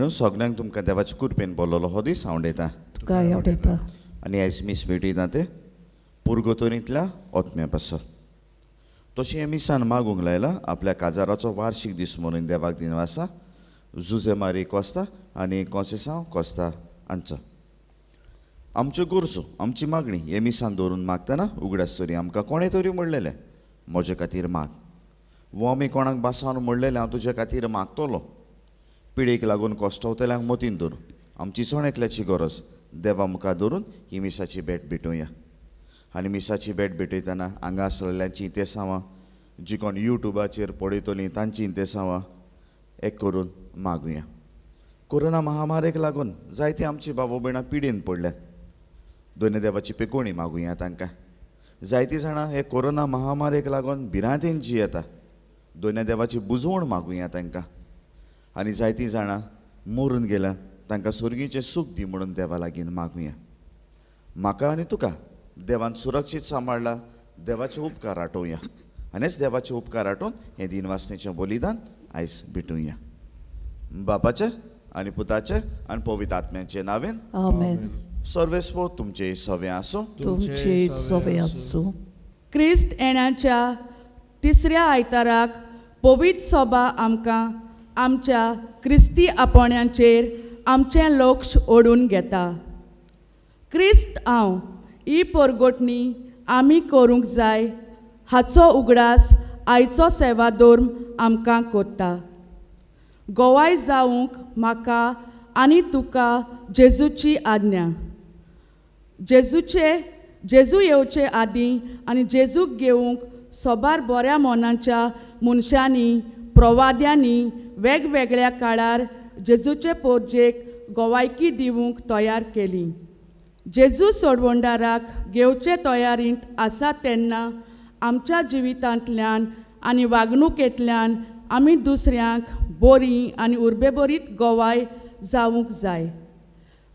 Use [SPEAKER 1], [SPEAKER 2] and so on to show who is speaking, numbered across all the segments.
[SPEAKER 1] भयणू, सगळ्यांक तुमकां देवाचे कृपेन बोललो हो दीस हांव उडयतां.
[SPEAKER 2] तुका आवडटा.
[SPEAKER 1] आनी आयज मीस मेळटा ते पुर्गोतोनींतल्या ओतम्या पासत. तशी हे मिसान मागूंक लायला आपल्या काजाराचो वार्शीक दीस म्हणून देवाक दिनवासा जुझे मारी कोस्ता आनी कॉन्सेसांव कोस्ता हांचो. आमच्यो गरजो आमची मागणी हे मिसान दवरून मागतना उगडास तरी आमकां कोणें तरी म्हणलेलें म्हजे खातीर माग, वो आमी कोणाक बासावन म्हणलेलें हांव तुजे खातीर मागतलो. पिडेक लागून कोश्टवतल्यांक मतीन धरून आमची चोण एकल्याची गरज देवा मुखार धरून ही मिसाची भेट भेटोवया. आनी मिसाची भेट भेटयतना हांगा आसलेल्यांची इंतेसांवां, जी कोण युट्यूबाचेर पळयतलीं तांची इंतेसांवां एक करून मागुया. कोरोना महामारेक लागून जायतीं आमची भाव भयणां पिडेन पडल्यात. दोनी देवाची पेकोवणी मागुया तांकां. जायतीं जाणां हे कोरोना महामारेक लागून भिरांतेन जियेता. दोनी देवाची बुजवण मागुया तांकां. आनी जायतीं जाणां मरून गेल्यां तांकां स्वर्गीचें सूख दी म्हणून देवा लागीं मागुया. म्हाका आनी तुका देवान सुरक्षीत सांबाळला, देवाचे उपकार आठोवया. आनीच देवाचे उपकार आठोवन हें दिनवासनेचें बलिदान आयज भेटुया. बापाचे आनी पुताचे आनी पवित्र आत्म्याचे नांवेन
[SPEAKER 2] आमेन.
[SPEAKER 1] सर्वेस्व तुमचे सवे आसूं.
[SPEAKER 2] तुमचे सवे आसूं.
[SPEAKER 3] क्रिस्त येण्याच्या तिसऱ्या आयताराक पवित्र सभा आमकां आमच्या क्रिस्ती आपोण्याचेर आमचें लक्ष ओडून घेता. क्रिस्त हांव ही परगोटणी आमी करूंक जाय हाचो उगडास आयचो सेवादोर्म आमकां कोत्ता. गोवाय जावंक म्हाका आनी तुका जेजूची आज्ञा. जेजू येवचे आदीं आनी जेजूक घेवंक सोबार बऱ्या मोनाच्या मनशांनी प्रवाद्यांनी वेगवेगळ्या काळार जेजूचे पोरजेक गोवायकी दिवंक तयार केली. जेजू सोडवंडाराक घेवचे तयारींत आसा तेन्ना आमच्या जिवितांतल्यान आनी वागणुकेंतल्यान आमी दुसऱ्यांक बरी आनी उर्बेभरीत गोवाय जावंक जाय.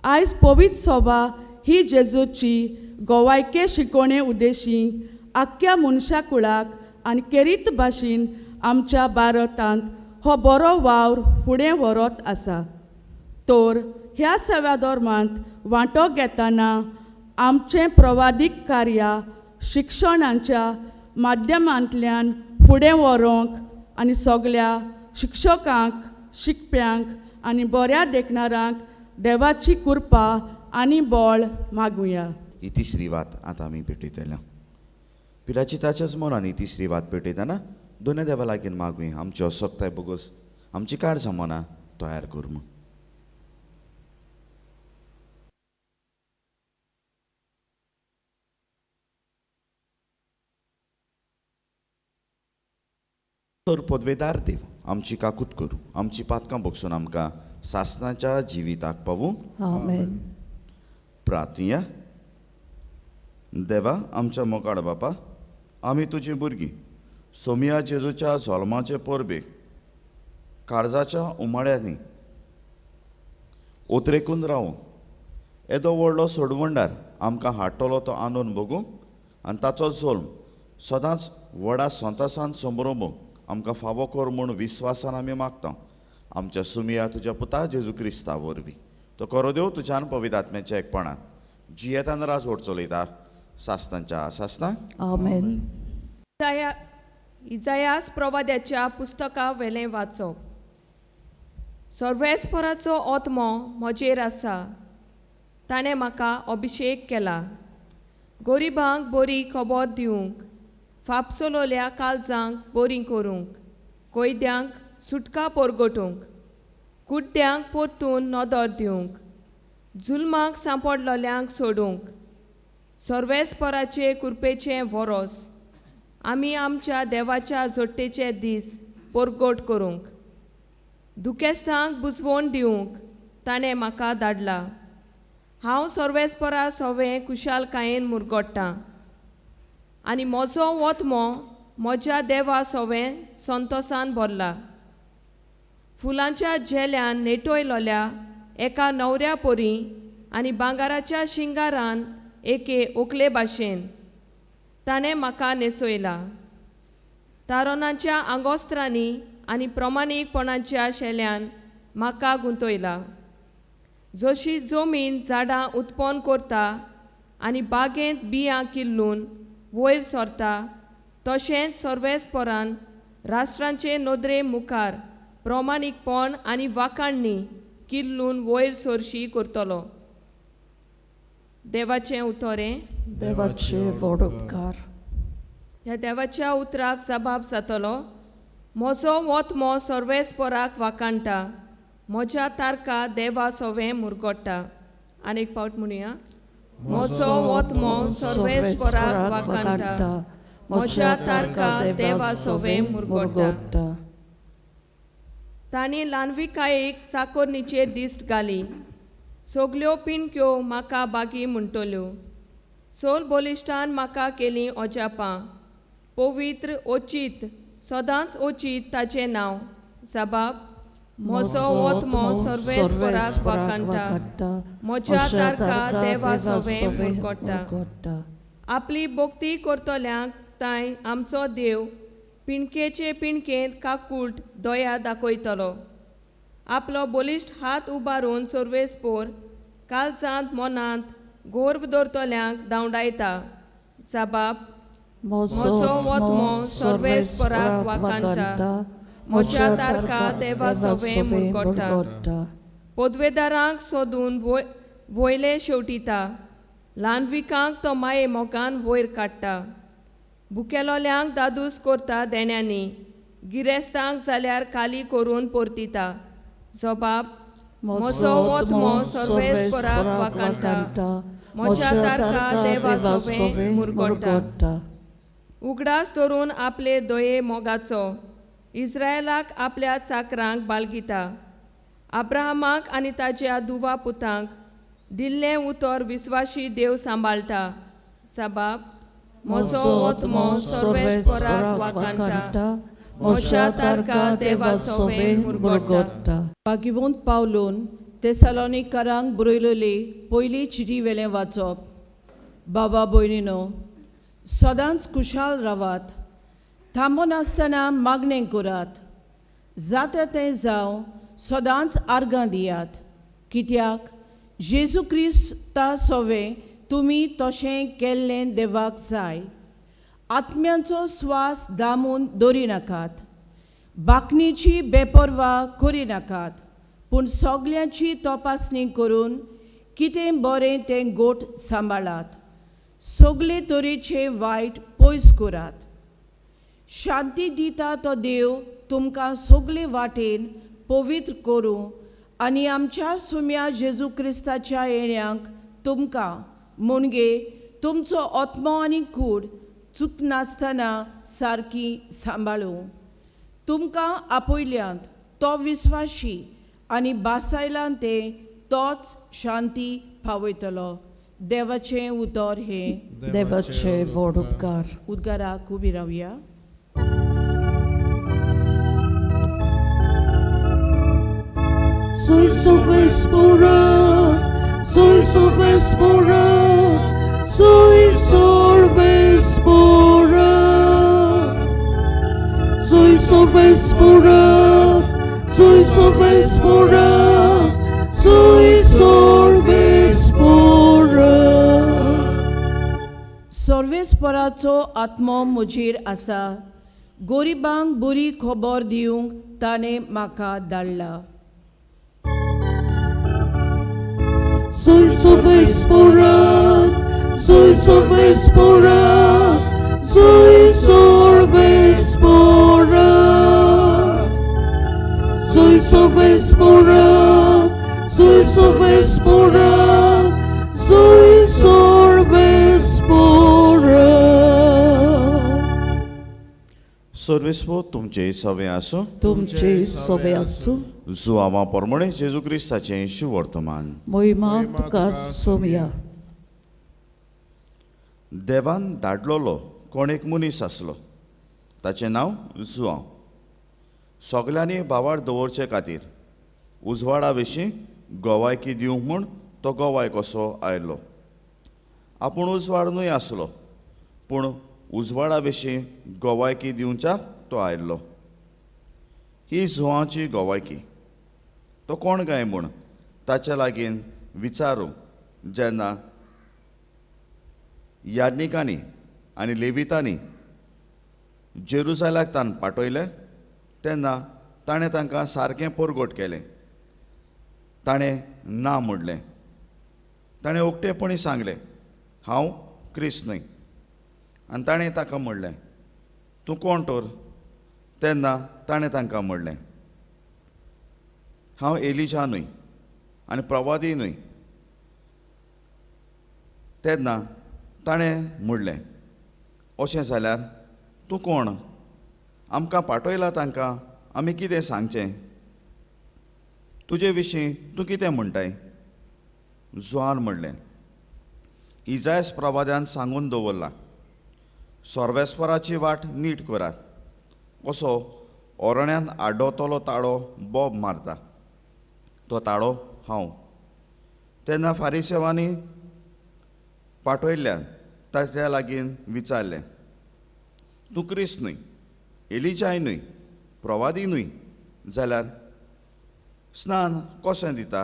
[SPEAKER 3] आयज पवित्र सभा ही जेजूची गोवायके शिकोवणे उद्देशी आख्ख्या मनशा कुळाक आनी केरीत भाशेन आमच्या भारतांत हो बरो वावर फुडें व्हरत आसा. तर ह्या सेवाधर्मांत वांटो घेतना आमचें प्रवादीक कार्य शिक्षणाच्या माध्यमांतल्यान फुडें व्हरूंक आनी सगळ्या शिक्षकांक, शिकप्यांक आनी बऱ्या देखणारांक देवाची कृपा आनी बळ मागुया.
[SPEAKER 1] ही तिसरी वात आतां आमी पेटयतल्या. पिराचिताच्याच मनान ही तिसरी वात पेटयतना दोनी देवा लागीं मागुया आमची असोकताय बोगोस आमची काळजां मनां तयार करूं. तर पदवेदार देव आमची काकूत करूं, आमची पातकां बगसून आमकां सासणाच्या जिविताक पावूं.
[SPEAKER 2] आमेन.
[SPEAKER 1] प्रार्थया. देवा आमच्या मोगाळ बापा, आमी तुजीं भुरगीं सोमिया जेजूच्या जल्माचे परबेक काळजाच्या उमाळ्यांनी ओतरेकून रावूं येदो व्हडलो सोडवंडार आमकां हाडटलो तो आनंद भोगूंक आनी ताचो जल्म सदांच व्हडा संतोशान संभ्रमूंक आमकां फावो कर म्हूण विस्वासान आमी मागता. आमच्या सुमिया तुज्या पुता जेजू क्रिस्ता वरवीं तो करो देव तुज्यान पवित्र आत्म्याच्या एकपणान जियेतान राजवट चलयता सासतांच्या सासतां.
[SPEAKER 2] आमेन.
[SPEAKER 4] इजायास प्रवाद्याच्या पुस्तका वेलें वाचप. सर्वेस्पराचो आत्मो म्हजेर आसा. ताणें म्हाका अभिशेक केला गरिबांक बरी खबर दिवंक, फापसलोल्या काळजांक बरी करूंक, कोयद्यांक सुटका परगटूंक, कुड्ड्यांक परतून नदर दिवंक, जुल्माक सांपडलेल्यांक सोडूंक. सर्वेस्पराचे कृपेचें वरोस आमी आमच्या देवाच्या जोडटेचे दीस परगट करूंक, दुखेस्तांक बुजवण दिवंक ताणें म्हाका धाडला. हांव सर्वेस्परा सवें कुशालकायेन मुरगोडटां आनी म्हजो वतमो म्हज्या देवा सवें संतोशान भरला. फुलांच्या झेल्यान नेटोयलोल्या एका न्हवऱ्या परी आनी भांगाराच्या शिंगारान एके ओकले भाशेन ताणें म्हाका न्हेसयला. तारोनाच्या आंगोस्त्रांनी आनी प्रमाणीकपणाच्या शेल्यान म्हाका गुंतयला. जशी जमीन झाडां उत्पन्न करता आनी बागेंत बियां किल्लून वयर सरता, तशेंच सर्वेस्परान राष्ट्रांचे नदरे मुखार प्रमाणीकपण आनी वाखाणणी किल्लून वयर सरशी करतलो. देवाचें उतोरें.
[SPEAKER 2] देवाचे व्हड उपकार.
[SPEAKER 4] ह्या देवाच्या उतराक जबाब जातलो. म्हजो वोतमो सर्वेस्पराक वाखाणटा, म्हज्या तारका देवा सोवें मुरगोडटा. आनीक फावट म्हणुया. म्हजो वोतमो सर्वेस्पराक वाखाणटा, म्हज्या तारका देवा सोवें मुरगोडटा. तांणी ल्हानविकायेक चाकोरणीचेर दिश्ट घाली. सगल्यो पिणक्यो म्हाका बागी म्हणटल्यो. सोल बलिश्टान म्हाका केलीं ओजापां. पवित्र ओचीत सदांच ओचीत ताचें नांव. जबाब. म्हजो वोतमो सर्वेस्पराक वाखाणटा, म्हज्या तारका देवा सोवें मुरगोडटा. आपली भोक्ती करतल्यांक तांय आमचो देव पिणकेचे पिणकेंत काकूट दया दाखयतलो. आपलो बलिश्ट हात उबारून सर्वेस्पोर काळजांत मनांत गोर्व दवरतल्यांक धांवडायता. जबाब. म्हजो वोतमो सर्वेस्पराक वाखाणटा, म्हज्या तारका देवा सोवें मुरगोडटा. पदवेदारांक सोदून वयले शेवटिता, ल्हानविकांक तो माये मोगान वयर काडटा. भुकेलोल्यांक दादूस करता देण्यांनी, गिरेस्तांक जाल्यार खाली करून परतिता. जबाब. म्हजो वोतमो सर्वेस्पराक वाखाणटा, म्हज्या तारका देवा सोवें मुरगोडटा. उगडास धरून आपले दये मोगाचो इस्रायलाक आपल्या चाकरांक बाळगिता. अब्राहमाक आनी ताच्या दुवा पुतांक दिल्लें उतर विस्वाशी देव सांबाळटा. जबाब. म्हजो वोतमो सर्वेस्पराक वाखाणटा, म्हज्या तारका देवा सोवें मुरगोडटा.
[SPEAKER 5] पागिवंत पावलून तेसालोनिकारांक बरयलेली पयली चिटी वेलें वाचप. बाबा भयणीनो, सदांच खुशाल रावात. थांबून आसतना मागणें करात. जाता तें जावं सदांच आर्गां दियात. कित्याक जेजू क्रिस्ता सोवें तुमी तशें केल्लें देवाक जाय. आत्म्याचो स्वास दामून दवरिनाकात. बाकणीची बेपरवा करिनाकात, पूण सगल्यांची तपासणी करून कितें बरें तें गोठ सांबाळात. सगळे तरेचे वायट पयस करात. शांती दिता तो देव तुमकां सगळे वाटेन पवित्र करूं आनी आमच्या सुम्या जेजू क्रिस्ताच्या येण्याक तुमकां मुणगे तुमचो आत्मो आनी कूड चूक नासतना सारकी सांबाळूं. तुमकां आपयल्यांत तो विस्वाशी आनी बासायलांत ते तोच शांती पावयतलो. देवाचें उतर हें.
[SPEAKER 2] देवाचे व्हड उपकार.
[SPEAKER 5] उद्गाराक उबी रावया.
[SPEAKER 2] Soy Sovespora, soy Sovespora, soy Sovespora, soy Sovespora, soy Sovespora, soy Sovespora.
[SPEAKER 5] सर्वेस्पराचो आत्मो म्हजेर आसा. गोरिबांक बरी खबर दिवंक ताणें म्हाका धाडला.
[SPEAKER 2] Soy Sovespora, soy Sovespora, soy Sovespora, soy Sovespora, soy Sovespora, soy Sovespora.
[SPEAKER 1] सर्वेस्पो तुमचे सवे आसूं.
[SPEAKER 2] तुमचे सवे आसूं.
[SPEAKER 1] जुआवां प्रमाणे जेजू क्रिस्ताचें शिव वर्तमान.
[SPEAKER 2] मोहिमा तुका सोमया.
[SPEAKER 1] देवान धाडलोलो कोण एक मनीस आसलो. ताचें नांव जुआंव. सगल्यांनी बावाड दवरचे खातीर उजवाडा विशीं गोवायकी दिवंक म्हूण तो गोवाय कसो आयलो. आपूण उजवाड न्हय आसलो, पूण उजवाडा विशीं गोवायकी दिवच्याक तो आयल्लो. ही जुआंवची गोवायकी. तो कोण काय म्हूण ताचे लागीं विचारूंक जेन्ना याज्ञिकांनी आनी लेवितांनी जेरुसालाक तान पाठयले तेन्ना ताणें तांकां सारकें परगट केलें. ताणें ना म्हणलें. ताणें उक्तेपणी सांगलें, हांव क्रिस्त न्हय. आनी ताणें ताका म्हणलें, तूं कोण तर? तेन्ना ताणें तांकां म्हणलें, हांव एलिशा न्हय आनी प्रवादी न्हय. तेन्ना ताणें म्हणलें, अशें जाल्यार तूं कोण? आमकां पाठयला तांकां आमी कितें सांगचें? तुजे विशीं तूं कितें म्हणटाय? जुआन म्हणलें, इजायास प्रवाद्यान सांगून दवरलां, सर्वेस्वराची वाट नीट करात. असो ओरण्यांत आड्डोतलो ताळो बोब मारता, तो ताळो हांव. तेन्ना फारिसेवांनी पाठयल्ल्यान ताच्या लागीं विचारलें, तूं क्रिस्त न्हय, एलिजाय न्हय, प्रवादी न्हय जाल्यार स्नान कशें दिता?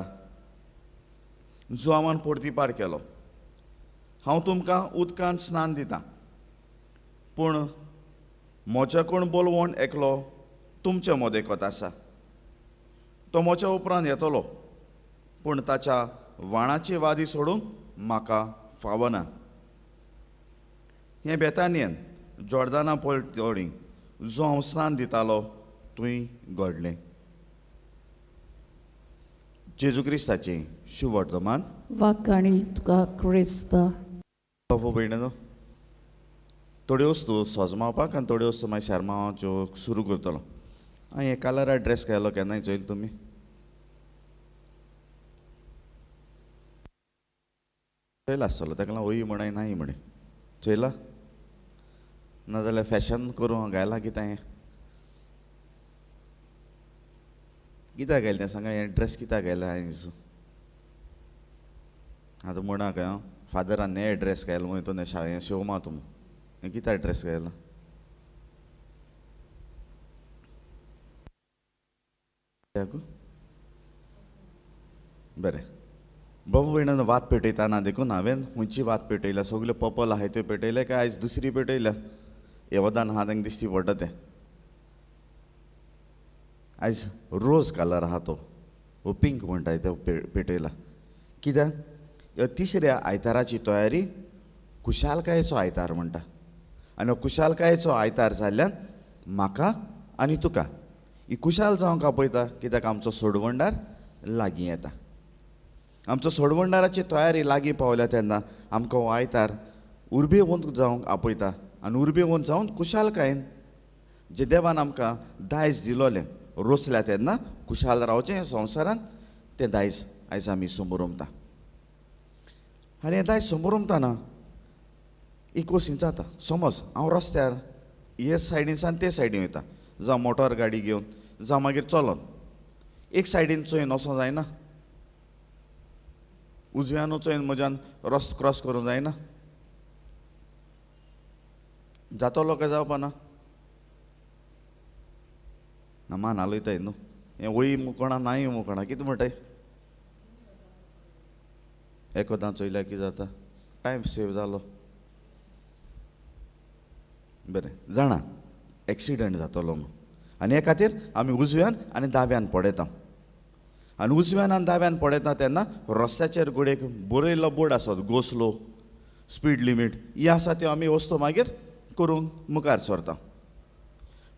[SPEAKER 1] जुआवान परतीपार केलो, हांव तुमकां उदकान स्नान दितां, पूण म्हजे कोण बोलवोन एकलो तुमचे मदेकत आसा. तो म्हज्या उपरांत येतलो, पूण ताच्या वाणाची वादी सोडूंक म्हाका फावना. हें बेतानियेन जॉर्दाना पलतडी जो हांव स्नान दितालो थंय घडलें. जेजू क्रिस्ताचें शुभ वर्तमान.
[SPEAKER 2] वाकाणी तुका क्रिस्त.
[SPEAKER 1] बाबू भयणीनो, थोड्यो वस्तू सजमावपाक आनी थोड्यो वस्तू मागीर शर्मावच्यो सुरू करतलो. हांवें हे कलरा ड्रेस केलो केन्नाय चोयलो तुमी? चोयला आसतलो, ताका लागून होई म्हणाय नाही म्हणे. चोयला नाजाल्यार फॅशन करूं घायला कितें? कित्याक घायलें तें सांगा. हें ड्रेस कित्याक घायला हांवें? आतां म्हणाक फादरान हे ड्रेस घायलो म्हणून तो शाळें शिवमा तुम. हें कित्याक ड्रेस घायला? बरें. बाबू भयणान वात पेटयताना देखून हांवें खंयची वात पेटयल्या? सगल्यो पर्पल आहाय त्यो पेटयल्या काय आयज दुसरी पेटयल्या? येवदान आहा तांकां दिश्टी पडटा तें. आयज रोज कलर आहा तो, वो पिंक म्हणटाय तो पेटयला. कित्याक? ह्या तिसऱ्या आयताराची तयारी कुशालकायेचो आयतार म्हणटा. आनी हो कुशालकायेचो आयतार जाल्ल्यान म्हाका आनी तुका ही कुशाल जावंक आपयता. कित्याक आमचो सोडवंडार लागीं येता. आमचो सोडवंडाराची तयारी लागीं पावल्या तेन्ना आमकां हो आयतार उर्बेवंत जावंक आपयता. आनी उर्बेवंत जावन कुशालकायेन जे देवान आमकां दायज दिलोलें रोचल्या तेन्ना कुशाल रावचें ह्या संवसारांत, तें दायज आयज आमी समोरुमता. आनी हें दायज समोरुमतना एक वसीन जाता. समज हांव रस्त्यार हे सायडीनसान ते सायडीन वयता, जावं मोटर गाडी घेवन जावं मागीर चलोन, एक सायडीन चोयन वचों जायना? उजव्यानू चोयन म्हज्यान रस्तो क्रॉस करूं जायना? जातलो काय जावपा ना? ना मान हालयताय न्हू. हें वय मुकोणा नाय मुकोणा कितें म्हणटाय? एकोदां चोयल्यार कितें जाता? टायम सेव जालो. बरें जाणा एक्सिडंट जातलो म्हणून, आनी हे खातीर आमी उजव्यान आनी दाव्यान पडयता. आनी उजव्यान आनी दाव्यान पडयता तेन्ना रस्त्याचेर घोडेक बरयल्लो बोर्ड आसत, गो स्लो, स्पीड लिमीट, ही आसा त्यो आमी वस्तू मागीर करूंक मुखार सरता.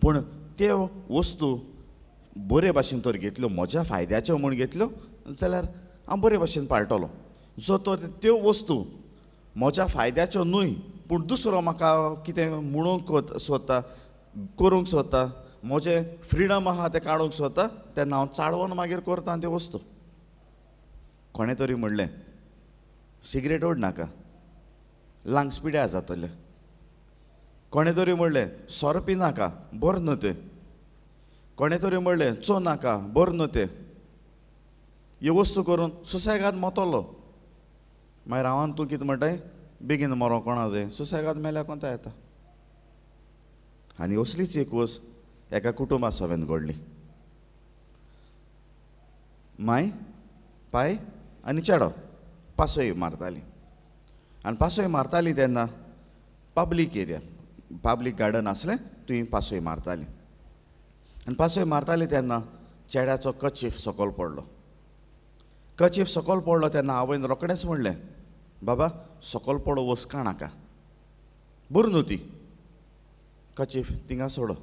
[SPEAKER 1] पूण त्यो वस्तू बरे भाशेन तर घेतल्यो, म्हज्या फायद्याच्यो म्हूण घेतल्यो जाल्यार हांव बरे भाशेन पाळटलों. जो तर त्यो वस्तू म्हज्या फायद्याच्यो न्हय पूण दुसरो म्हाका कितें म्हणूंक सोदता, करूंक सोदता, म्हजें फ्रिडम आहा तें काडूंक सोदता, तेन्ना हांव चाळवून मागीर करता त्यो वस्तू. कोणें तरी म्हणलें सिगरेट ओड नाका, लांग्स पिड्यार जातले. कोणें तरी म्हणलें सोरो पिनाका, बरें न्हू तें. कोणें तरी म्हणलें चो नाका, बरें न्हू तें. ह्यो वस्तू करून सुसेगाद मोतलो. मागीर हांवान तूं कितें म्हणटाय? बेगीन मरो कोणा जाय, सुसेगाद मेल्यार कोणता येता. आनी असलीच एक वस्त एका कुटुंबा सवेन घडली. माय पाय आनी चेडो पासय मारतालीं आनी पासय मारतालीं तेन्ना पब्लीक एरिया पब्लीक गार्डन आसलें थंय पासय मारतालीं आनी पासय मारतालीं तेन्ना चेड्याचो कचीफ सकयल पडलो कचीफ सकयल पडलो तेन्ना आवयन रोखडेंच म्हणलें बाबा सकयल पडो वचका नाका बरी न्हू ती कचीफ थिंगा सोडो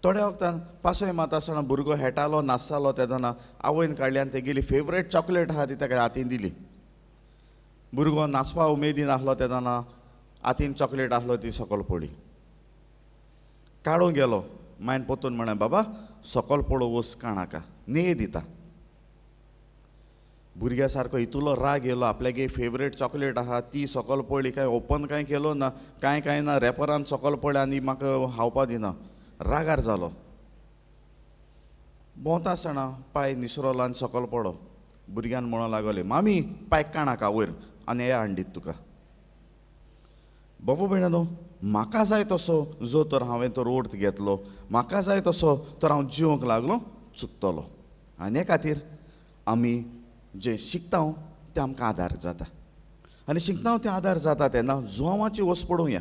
[SPEAKER 1] थोड्या वक्तान पासय मारता आसतना भुरगो हेटालो नाचतालो तेदोना आवयन काडली आनी तेगेली फेवरेट चॉकलेट आहा ती ताका हातीन दिली भुरगो नाचपा उमेदीन आसलो तेदोना हातीन चॉकलेट आसलो ती सकयल पडली काडूंक गेलो मायन पोतून म्हणें बाबा सकयल पडो वचका नाका न्हेय दिता भुरग्या सारको इतुलो राग येयलो आपल्यागे फेवरेट चॉकलेट आहा ती सकयल पडली काय ओपन कांय केलो ना कांय ना रॅपरान सकयल पडल्या आनी म्हाका हावपा दिना रागार जालो भोंवता आसतना पांय निसरलो आनी सकयल पडो भुरग्यान म्हणूंक लागले मामी पांय काणाका वयर आनी हे हांडीत तुका बाबा भयणानो म्हाका जाय तसो जो तर हांवें तो ओर्थ घेतलो म्हाका जाय तसो तर हांव जिवंक लागलो चुकतलो आनी हे खातीर आमी जे शिकता ते आमकां आदार जाता आनी शिकता ते आदार जाता तेन्ना जुवांवाची वस पडोवया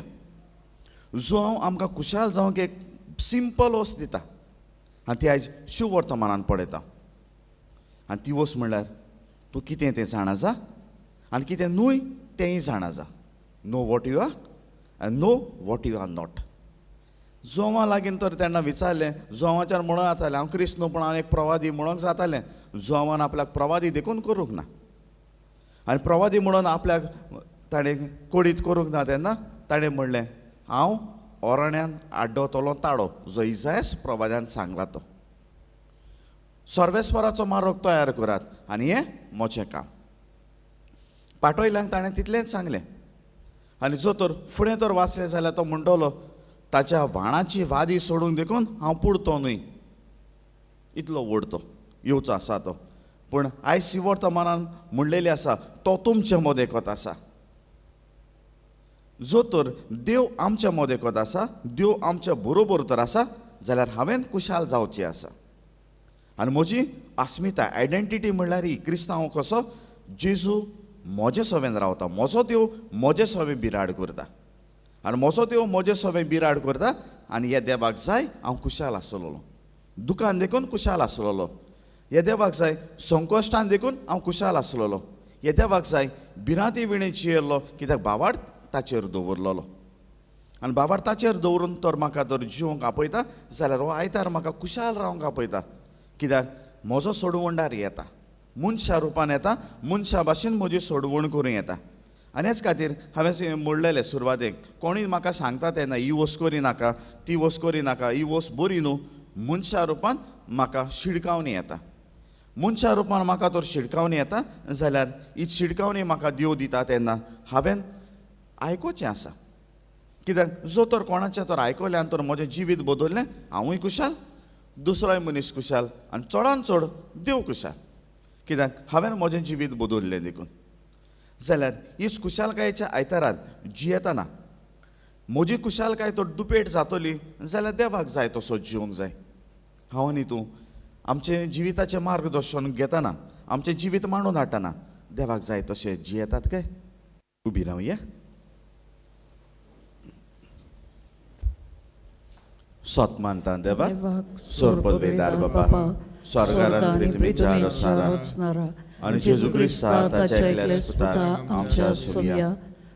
[SPEAKER 1] जुवांव आमकां खुशाल जावंक एक सिंपल वस दिता आनी ती आयज शिव वर्तमानान पळयता आनी ती वस म्हणल्यार तूं कितें तें जाणा जा आनी कितें न्हूय तेंय जाणा जा know what you are and know what you are not जोवा लागीं तर तेन्ना विचारलें जोवाच्यान म्हणून जातालें हांव क्रिस्त न्हू पूण हांव एक प्रवादी म्हणून जातालें जोवान आपल्याक प्रवादी देखून करूंक ना आनी प्रवादी म्हणून आपल्याक ताणें कोडीत करूंक ना तेन्ना ताणें म्हणलें हांव ओराण्यान आड्डोतलो ताळो जो इजायस प्रवाद्यान सांगला तो सर्वेस्पराचो मारोग तयार करात आनी हें मोचें काम पाटोयल्यांक ताणें तितलेंच सांगलें आनी जो तर फुडें तर वाचलें जाल्यार तो म्हणटलो ताच्या व्हाणाची वादी सोडूंक देखून हांव पुडतो न्हय इतलो व्हडतो येवचो आसा तो पूण आयज शिवर्तमानान म्हणलेलें आसा तो तुमचे मोदेकोत आसा जो तर देव आमच्या मोदेकोत आसा देव आमच्या बरोबर तर आसा जाल्यार हांवें कुशाल जावचें आसा आनी म्हजी अस्मिताय आयडेंटिटी म्हणल्यार ही क्रिस्तांव कसो जेजू म्हजे सवेन रावता म्हजो देव म्हजे सवें बिराड करता आनी म्हजो देव म्हजे सवें बिराड करता आनी हे देवाक जाय हांव कुशाल आसलोलो दुखान देखून कुशाल आसलोलो हे देवाक जाय संकश्टान देखून हांव कुशाल आसलोलो हे देवाक जाय भिरांती विणे जियेल्लो कित्याक बाबाड ताचेर दवरलोलो आनी बाबाड ताचेर दवरून तर म्हाका तर जिवंक आपयता जाल्यार हो आयतार म्हाका कुशाल रावंक आपयता कित्याक म्हजो सोडवंडार येता मनशा रुपान येता मनशा भाशेन म्हजी सोडवण करूं येता आनी हेच खातीर हांवें म्हणलेलें सुरवातेक कोणूय म्हाका सांगता तेन्ना ही वस करी नाका ती वस करी नाका ही वस बरी न्हू मनशा रुपान म्हाका शिडकावणी येता मनशा रुपान म्हाका तर शिडकावणी येता जाल्यार ही शिडकावणी म्हाका देव दिता तेन्ना हांवें आयकोचें आसा कित्याक जो तर कोणाचें तर आयकल्यान तर म्हजें जिवीत बदल्लें हांवूय कुशाल दुसरोय मनीस कुशाल आनी चडान चड देव कुशाल कित्याक हांवें म्हजें जिवीत बदल्लें देखून जाल्यार हीच कुशालकायेच्या आयतारान जियेतना म्हजी कुशालकाय तर दुपेट जातली जाल्यार देवाक जाय तसो जिवंक जाय हांव आनी तूं आमचें जिविताचें मार्गदर्शन घेतना आमचें जिवीत मांडून हाडटना देवाक जाय तशें जियेतात काय उबी रावया सोत मानता देवाक सोरपदवेदार बाबा स्वर्गारांत पृथ्वीच्या रसारा आनी जेजू क्रिस्ता ताच्या एकल्याच पुता आमच्या सुर्या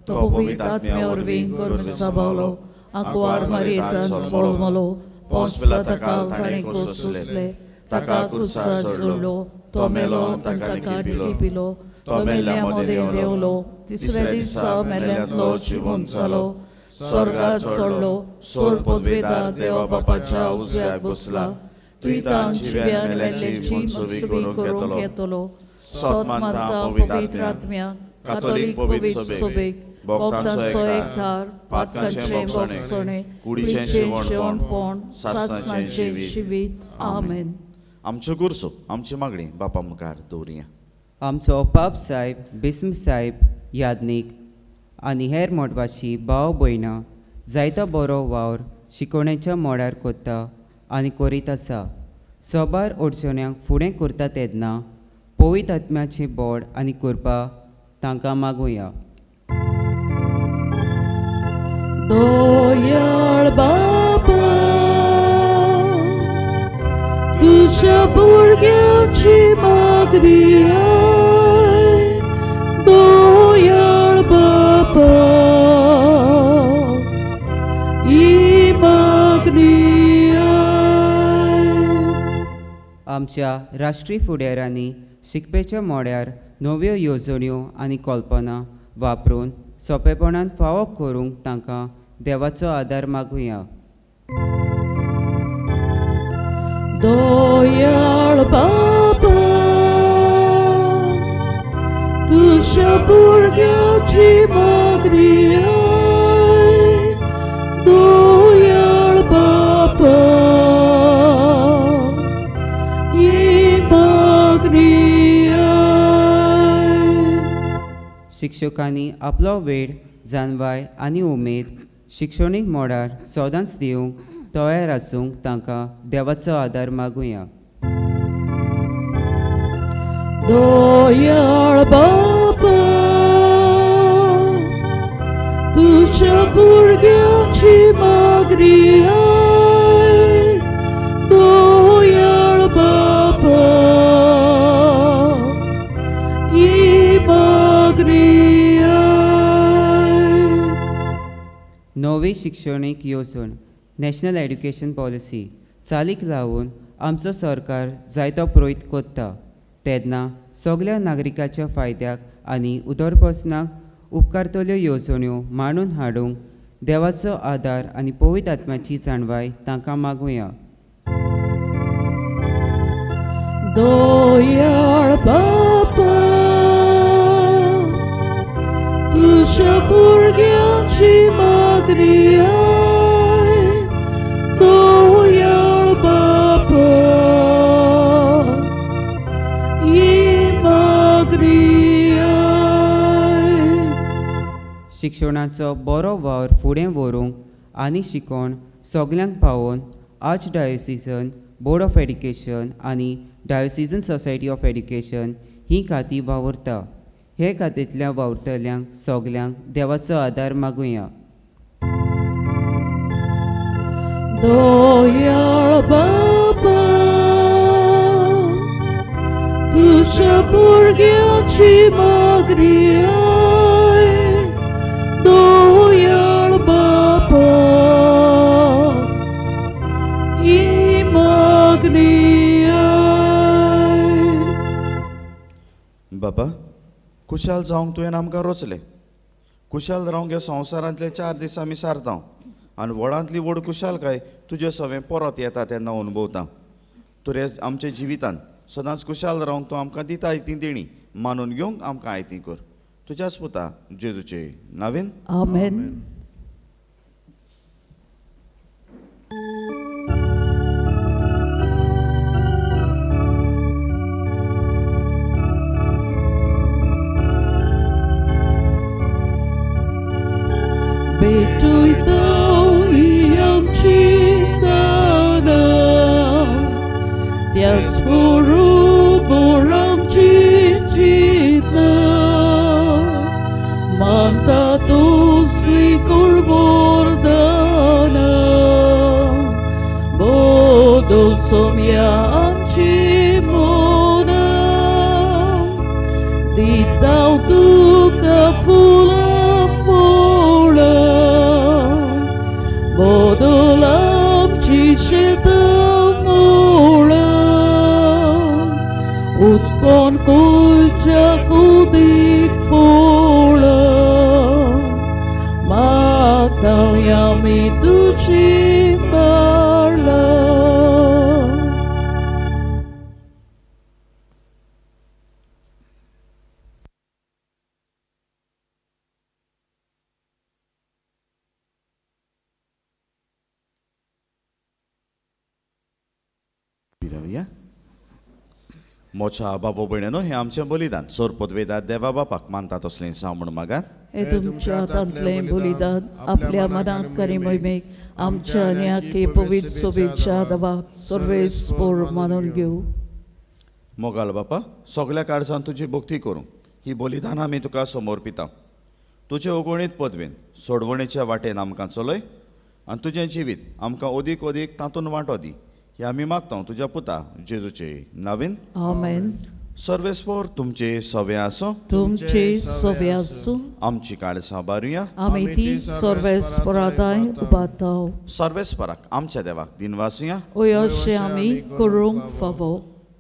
[SPEAKER 2] तो पवित्र आत्म्या वरवीं करून सबावलो आंकवार मारयेतान सोळमलो पोंस ताका ताणें कोसुसले ताका क्रुसार जोडलो तो मेलो ताका पिलो तो मेल्ल्या मदें देंवलो तिसऱ्या दिसा मेल्ल्यांतलो जिवंत जालो स्वर्गांत चडलो सोर पदवेदार देवा बापाच्या उजव्याक बसला तुयतां जिव्या मेल्ल्यांची मनसुबी करूंक येतलो सोत मानता पवित्र आत्म्या कातोलीक पवित्र सभेक भक्तांचो एकठार पातकांचे भोगसणे कुडीचें जेवणपण सासणाचें जिवीत आमेन
[SPEAKER 1] आमच्यो गुरसो आमची मागणी बापा मुखार दवरया
[SPEAKER 6] आमचो पाप साहेब बिस्म साहेब यादनीक आनी हेर मोडवाची भाव भयणां जायतो बरो वावर शिकोवण्याच्या मोडार कोत्ता आनी करीत आसा सोबार अडचण्यांक फुडें करता तेन्ना पवित्र आत्म्याचें बोड आनी कृपा तांकां मागुया.
[SPEAKER 2] दयाळ बाबा, तुझ्या भुरग्याची मागणी आय. दयाळ बाबा, ही मागणी आय.
[SPEAKER 6] आमच्या राष्ट्रीय फुडाऱ्यांनी शिकपेच्या मोड्यार नव्यो येवजण्यो आनी कल्पना वापरून सोंपेपणान फावो करूंक तांकां देवाचो आदार मागुया.
[SPEAKER 2] दयाळ बाबा, तुझ्या भुरग्याची मागणी आय. दयाळ बाबा, ही मागणी आय.
[SPEAKER 6] शिक्षकांनी आपलो वेळ जाणवाय आनी उमेद शिक्षणीक मोडार सदांच दिवंक तयार आसूंक तांकां देवाचो आदार मागुया.
[SPEAKER 2] दयाळ बाबा, तुझ्या भुरग्याची मागणी आय. दयाळ बाबा, ही मागणी आय.
[SPEAKER 6] नवी शिक्षणीक येवजण नॅशनल एड्युकेशन पॉलिसी चालीक लावून आमचो सरकार जायतो प्रयत्न करता तेन्ना सगळ्या नागरिकाच्या फायद्याक आनी उदरपसनाक उपकारतल्यो येवजण्यो मांडून हाडूंक देवाचो आदार आनी पवित्र आत्म्याची जाणवाय तांकां मागुया.
[SPEAKER 2] दयाळ बाबा, तुझ्या भुरग्याची मागणी आय. दयाळ बाबा, ही मागणी आय.
[SPEAKER 6] शिक्षणाचो बरो वावर फुडें व्हरूंक आनी शिकोण सगल्यांक पावोवन arch diocesan board of education आनी डायोसिजन सोसायटी ऑफ एड्युकेशन ही खातीं वावुरता. हे खात्यांतल्या वावुरतल्यांक सगल्यांक देवाचो आदार मागुया.
[SPEAKER 2] दयाळ बाबा, तुझ्या भुरग्याची मागणी आय. दयाळ बाबा, ही मागणी आय.
[SPEAKER 1] बाबा, कुशाल जावंक तुवें आमकां रोचलें. कुशाल रावंक ह्या संवसारांतले 4 दीस आमी सारता आनी व्हडांतली व्हड कुशालकाय तुजे सवें परत येता तेन्ना अनुभवता. तुरे आमच्या जिवितांत सदांच कुशाल रावंक तूं आमकां दिता ती देणी मानून घेवंक आमकां आयती कर. तुज्याच पुता जेजूचे नांवेन
[SPEAKER 2] आमेन. Betuj to i amci dana, tiak sporu boram cicitna, manta tusli kurbordana, bodol somia amci mona, ditau tu kafula fola, bodolam cicetamula, utpon kulca kudik fola, matau yami tu cimbarla.
[SPEAKER 1] रावया. मोच्या बाबो भयणीनो हें आमचें बलिदान सोर पदवेदार देवा बापाक मानता तसलें जावं म्हण मागात
[SPEAKER 2] हे तुमच्या हातांतलें बलिदान आपल्या मनाक आनी मोहिमेक आमच्या आनी आख्खे पवित्र सोबेच्या देवाक सर्वेस्पोर मानून घेवं.
[SPEAKER 1] मोगाल बापा सगल्या काळजान तुजी भक्ती करूं ही बलिदान आमी तुका समर्पिता. तुजे उगोणीत पदवेन सोडवणेच्या वाटेन आमकां चलय आनी तुजें जिवीत आमकां अदीक अदीक तातूंत वांटो दी हें आमी मागता तुज्या पुता जेजूचे नांवेन.
[SPEAKER 2] आमेन.
[SPEAKER 1] सर्वेस्पोर तुमचे सवे आसूं.
[SPEAKER 2] तुमचे सवे आसूं.
[SPEAKER 1] आमची काळजां बारुया.
[SPEAKER 2] आमी ती सर्वेस्पराताय उबाताव.
[SPEAKER 1] सर्वेस्पराक आमच्या देवाक दिनवासुया.
[SPEAKER 2] अशें आमी करूंक फावो.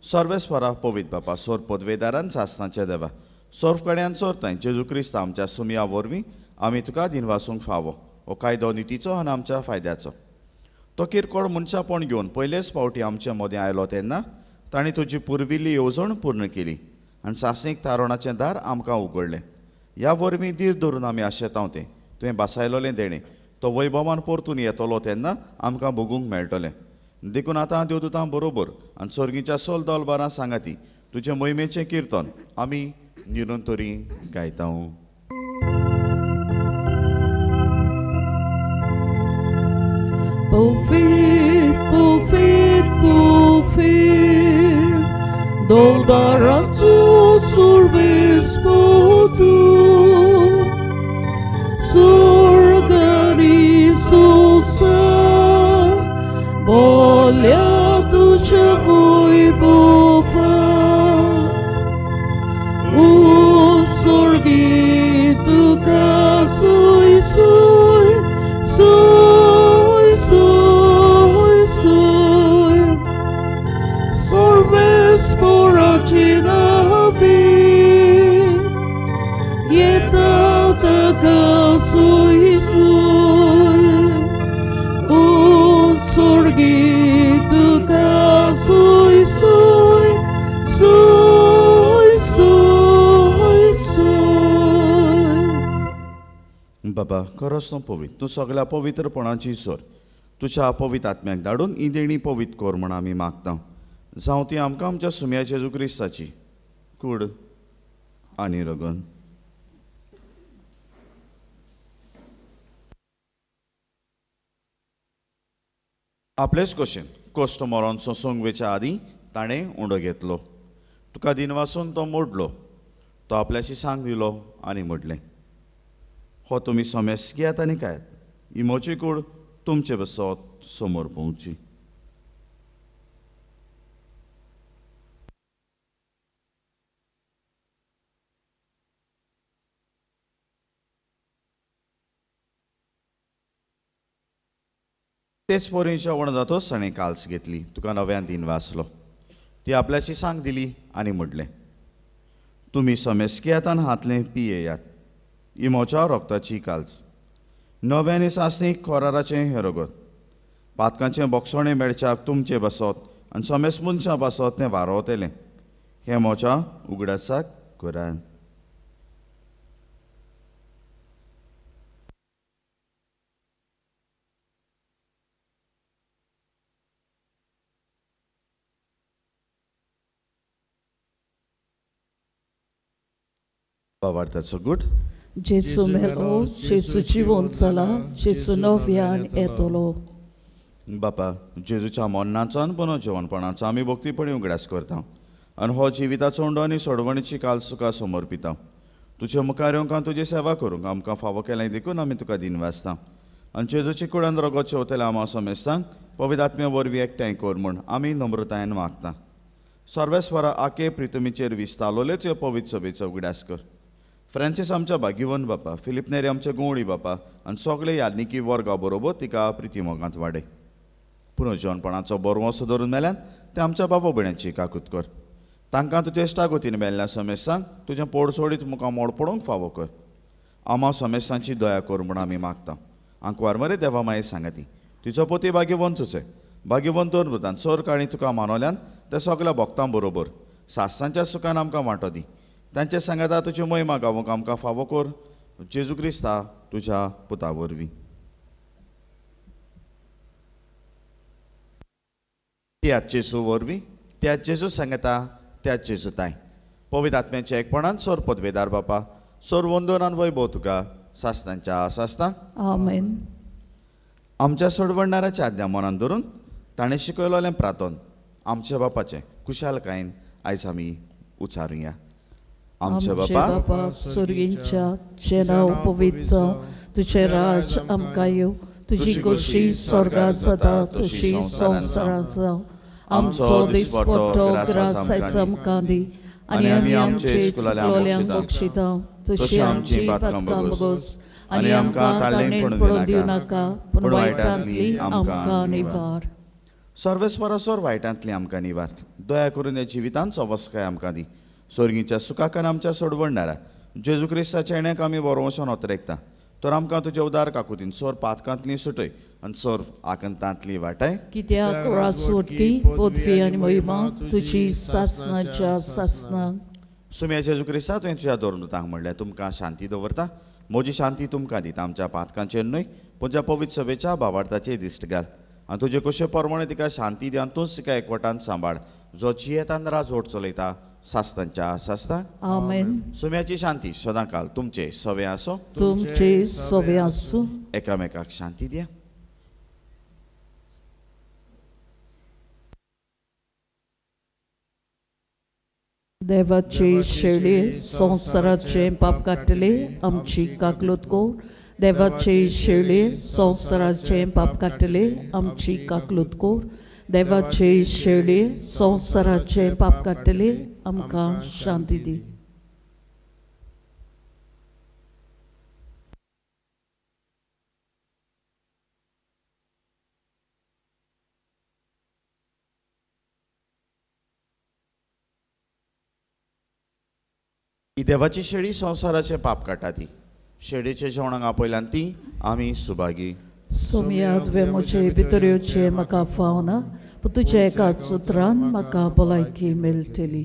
[SPEAKER 1] सर्वेस्परा पवित्र बापा सोर पदवेदारान सासनाचे देवा सोर कड्यान चोरताय जेजू क्रिस्त आमच्या सुमया वरवीं आमी तुका दिनवासूंक फावो हो कायदो नितीचो आनी आमच्या फायद्याचो. तो किरकोळ मनशापण घेवन पयलेच फावटी आमचे मदें आयलो तेन्ना ताणें तुजी पुर्विल्ली येवजण पूर्ण केली आनी सासणीक तारुणाचें दार आमकां उगडलें. ह्या वरवीं दीर धरून आमी आशेतांव तें तुवें बासायलोलें देणें तो वैभवान परतून येतलो तेन्ना आमकां भोगूंक मेळटलें. देखून आतां देवदूतां बरोबर आनी सर्गीच्या सोल दोलबारां सांगाती तुजे मोहिमेचें किर्तन आमी निरंतरी गायता.
[SPEAKER 2] Pofit, pofit, pofit, dolbarato survespotu, surganisosa, volia duce voi bofa, sorgito casoi soi, soi, soi, soi, sorves poracina vi, ietata casoi soi, sorgito casoi soi, soi, soi, soi.
[SPEAKER 1] बाबा खरोच न्हू पवित्र तूं सगल्या पवित्रपणाची सोर तुज्या पवित्र आत्म्याक धाडून ही देणी पवित्र कोर म्हण आमी मागता. जावं ती आमकां आमच्या सुम्या जेजू क्रिस्ताची कूड आनी रगन. आपलेच कशेन कोश्ट मरोन सोंसोंगवेच्या आदीं ताणें उंडो घेतलो. तुका दिनवासून तो मोडलो तो आपल्याशी सांग दिलो आनी म्हटलें हो तुमी सोमेस घेयात आनी कायात ही म्हजी कूड तुमचे बसत समोर पोवची. तेच पोरींच्या वणजातोच ताणें काल्स घेतली तुका नव्यान दिन वाचलो. ती आपल्याची सांग दिली आनी म्हटलें तुमी समेस्कियात आनी हातलें पियेयात ही म्हज्या रोगताची काल्स. नव्यानी सासणीक खोराराचें हें रगत पातकांचें बोक्षोणें मेळच्याक तुमचे बसत आनी समेस मनशां बसत तें वारोवतलें हें म्हज्या उगडासाक करान. Pavartaco good.
[SPEAKER 2] Gesù melo, Gesù जिवोन Gesù नव्यान येतलो.
[SPEAKER 1] बापा जेजूच्या मरणाचो आनी पुनर्जीवनपणाचो आमी भक्तीपणी उगडास करता आनी हो जिविताचो उंडो आनी सोडवणेची काल तुका समर्पिता. तुजे मुखार येवंक तुजी सेवा करूंक आमकां फावो केलें देखून आमी तुका दिनवासता आनी जेजूची कुडान रगत शेवतले आमी समेस्तांक पवित्र आत्म्या वरवीं एकठांय कर म्हूण आमी नम्रतायेन मागता. सर्वेस्वरा आके प्रितमीचेर विस्तारलोले तुजे पवित्र सभेचो उगडास कर. फ्रांसीस आमच्या भाग्यवन बापा फिलिप नेरे आमचे गोवळी बापा आनी सगळे याज्ञिकी वर्गा बरोबर तिका प्रितीमोगांत वाडय. पुनर्जीवनपणाचो बरवो सुदारून मेल्यान ते आमच्या बाबा भयणांची काकूत कर. तांकां तुजे इश्टागोतीन मेल्ल्या समेस्तांक तुजें पोड सोडीत मुखार मोड पडोवंक फावो कर. आमा समेस्तांची दया कर म्हूण आमी मागता. आंकवार मरे देवा माये सांगाती तुजो पोती भाग्यवंतूच भाग्यवंत दोन वृतान चोर काळी तुका मानवल्यान ते सगल्या भक्तां बरोबर सासणांच्या सुखान आमकां वांटो दी. तांचे सांगाता तुजी महिमा गावूंक आमकां फावो कर जेजू क्रिस्ता तुज्या पुता वरवीं. त्याच जेजू वरवीं त्याच जेजू सांगता त्याच जेजुताय पवित्र आत्म्याच्या एकपणान सोर पदवेदार बापा सोर वंदनान वैभव तुका सासतांच्या सासता
[SPEAKER 2] आमेन.
[SPEAKER 1] आमच्या सोडवणाऱ्याच्या आज्ञा मनान धरून ताणें शिकयलोलें प्रार्थन आमच्या बापाचें कुशालकायेन आयज आमी उच्चारुया. आमचे बापा
[SPEAKER 2] सुर्गींच्या चे नांव पवित्र जावं, तुझे राज आमकां येवं, तुजी कुशी स्वर्गात जाता तशी संवसारांत जावं. आमचो दिसपट्टो ग्रास आयज आमकां दी आनी आमी आमचे चुकलोल्यांक बक्षिता तशी आमची पातकां बगोस आनी आमकां ताळणेंत पडून दिवं नाका पूण वायटांतली आमकां निवार.
[SPEAKER 1] सर्वेस्परासोर वायटांतली आमकां निवार. दया करून ह्या जिवितांचो वस्काय आमकां दी. स्वर्गीच्या सुखाकान आमच्या सोडवणारा जेजू क्रिस्ताच्या येण्याक आमी बरोवंसोन ओतरेकता. तर आमकां तुजे उदार काकुतीन सोर पातकांतली सुटय आनी सोर आकंतांतली वाटाय.
[SPEAKER 2] कित्याक राजवटी पदवी आनी महिमा तुजी सासनाच्या सासनाक.
[SPEAKER 1] सुम्या जेजू क्रिस्ता तुवें तुज्या दोरदूतांक म्हणलें तुमकां शांती दवरता, म्हजी शांती तुमकां दिता. आमच्या पातकांचेर न्हय पूण ज्या पवित्र सभेच्या भावार्थाचेर दिश्ट घाल आनी तुजे कशे परमणे तिका शांती दी आनी तूंच तिका एकवटान सांबाळ जो जियेतान राजवट चलयता सासतांच्या सासता.
[SPEAKER 2] आमेन.
[SPEAKER 1] सुम्याची शांती सदांकाल तुमचे सवे आसो.
[SPEAKER 2] तुमचे सवे आसूं.
[SPEAKER 1] एकामेकाक शांती दिया.
[SPEAKER 2] देवाचे शेळये संवसाराचे पाप काडटले आमची काकलूत कोर. देवाचे शेळये संवसाराचे पाप काडटले आमची काकलूत कोर. देवाचे शेळये संवसाराचे पाप काडटले आमकां शांती दी.
[SPEAKER 1] ही देवाची शेळी संवसाराचे पाप काडटा ती. शेळीचे जेवणाक आपयल्यान ती आमी सुभागी.
[SPEAKER 2] सोम्या तुवें म्हजे भितऱ्योचे म्हाका फावना पूण तुज्या एकाच उतरान म्हाका भलायकी मेळटली.